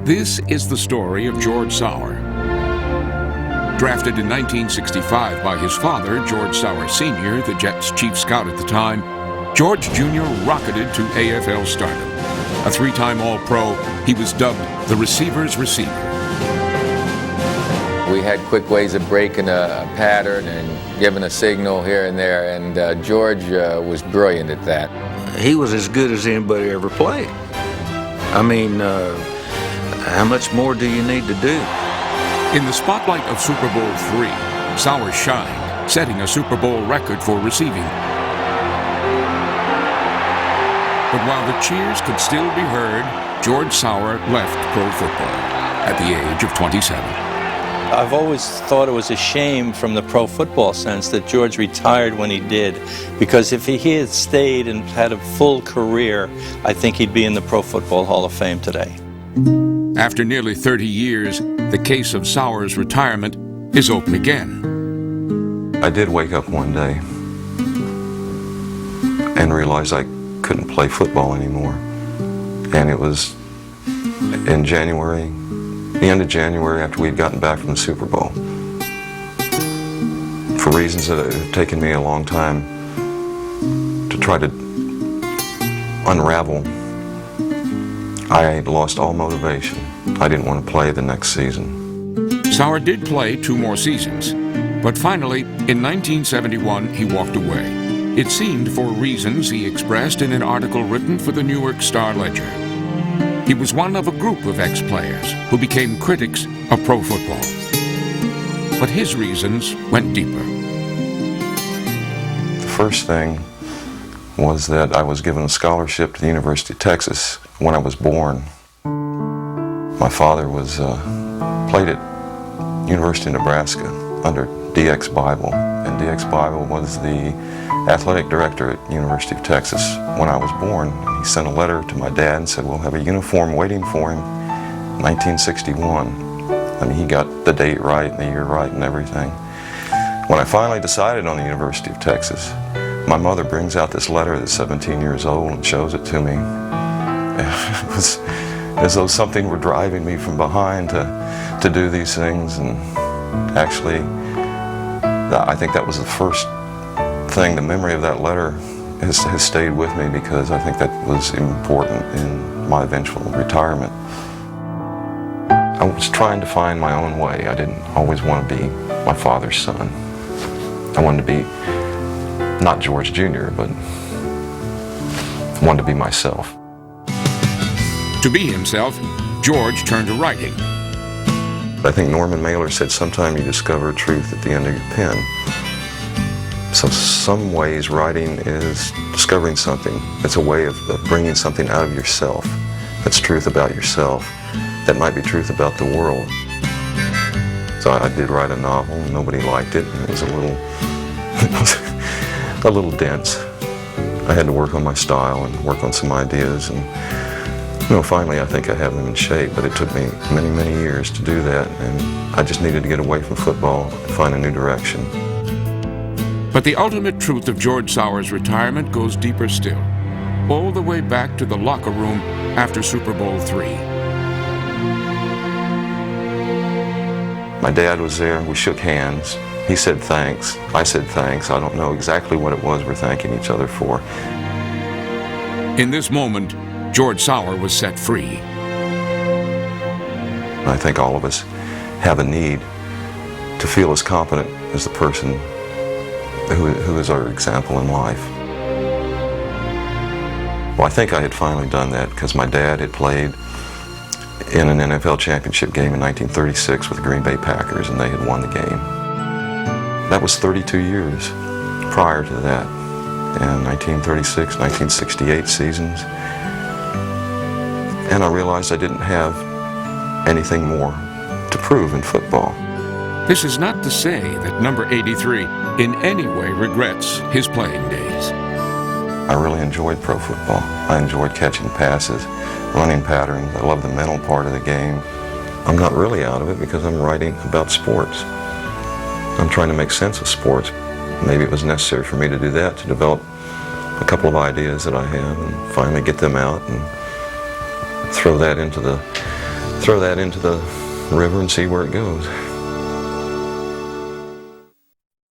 This is the story of George Sauer. Drafted in 1965 by his father, George Sauer Sr., the Jets' chief scout at the time, George Jr. rocketed to AFL stardom. A three-time All-Pro, he was dubbed the receiver's receiver. We had quick ways of breaking a pattern and giving a signal here and there, and George was brilliant at that. He was as good as anybody ever played. I mean, how much more do you need to do? In the spotlight of Super Bowl III, Sauer shined, setting a Super Bowl record for receiving. But while the cheers could still be heard, George Sauer left pro football at the age of 27. I've always thought it was a shame from the pro football sense that George retired when he did, because if he had stayed and had a full career, I think he'd be in the Pro Football Hall of Fame today. After nearly 30 years, the case of Sauer's retirement is open again. I did wake up one day and realize I couldn't play football anymore. And it was in January, the end of January, after we'd gotten back from the Super Bowl. For reasons that had taken me a long time to try to unravel, I had lost all motivation. I didn't want to play the next season. Sauer did play 2 more seasons, but finally, in 1971, he walked away. It seemed for reasons he expressed in an article written for the Newark Star-Ledger. He was one of a group of ex-players who became critics of pro football. But his reasons went deeper. The first thing was that I was given a scholarship to the University of Texas when I was born. My father was played at University of Nebraska under DX Bible, and DX Bible was the athletic director at University of Texas when I was born. He sent a letter to my dad and said, we'll have a uniform waiting for him in 1961. I mean, he got the date right and the year right and everything. When I finally decided on the University of Texas, my mother brings out this letter that's 17 years old and shows it to me. It was as though something were driving me from behind to do these things, and actually, I think that was the first thing. The memory of that letter has stayed with me because I think that was important in my eventual retirement. I was trying to find my own way. I didn't always want to be my father's son. I wanted to be not George Jr., but I wanted to be myself. To be himself, George turned to writing. I think Norman Mailer said, sometime you discover truth at the end of your pen. So some ways writing is discovering something. It's a way of bringing something out of yourself that's truth about yourself, that might be truth about the world. So I did write a novel. Nobody liked it. It was a little dense. I had to work on my style and work on some ideas, and finally I think I have them in shape, but it took me many, many years to do that, and I just needed to get away from football and find a new direction. But the ultimate truth of George Sauer's retirement goes deeper still, all the way back to the locker room after Super Bowl III. My dad was there. We shook hands. He said thanks. I said thanks. I don't know exactly what it was we're thanking each other for. In this moment, George Sauer was set free. I think all of us have a need to feel as competent as the person who is our example in life. Well, I think I had finally done that because my dad had played in an NFL championship game in 1936 with the Green Bay Packers, and they had won the game. That was 32 years prior to that, and 1936, 1968 seasons. And I realized I didn't have anything more to prove in football. This is not to say that number 83 in any way regrets his playing days. I really enjoyed pro football. I enjoyed catching passes, running patterns. I love the mental part of the game. I'm not really out of it because I'm writing about sports. I'm trying to make sense of sports. Maybe it was necessary for me to do that, to develop a couple of ideas that I have and finally get them out and throw that into the throw that into the river and see where it goes.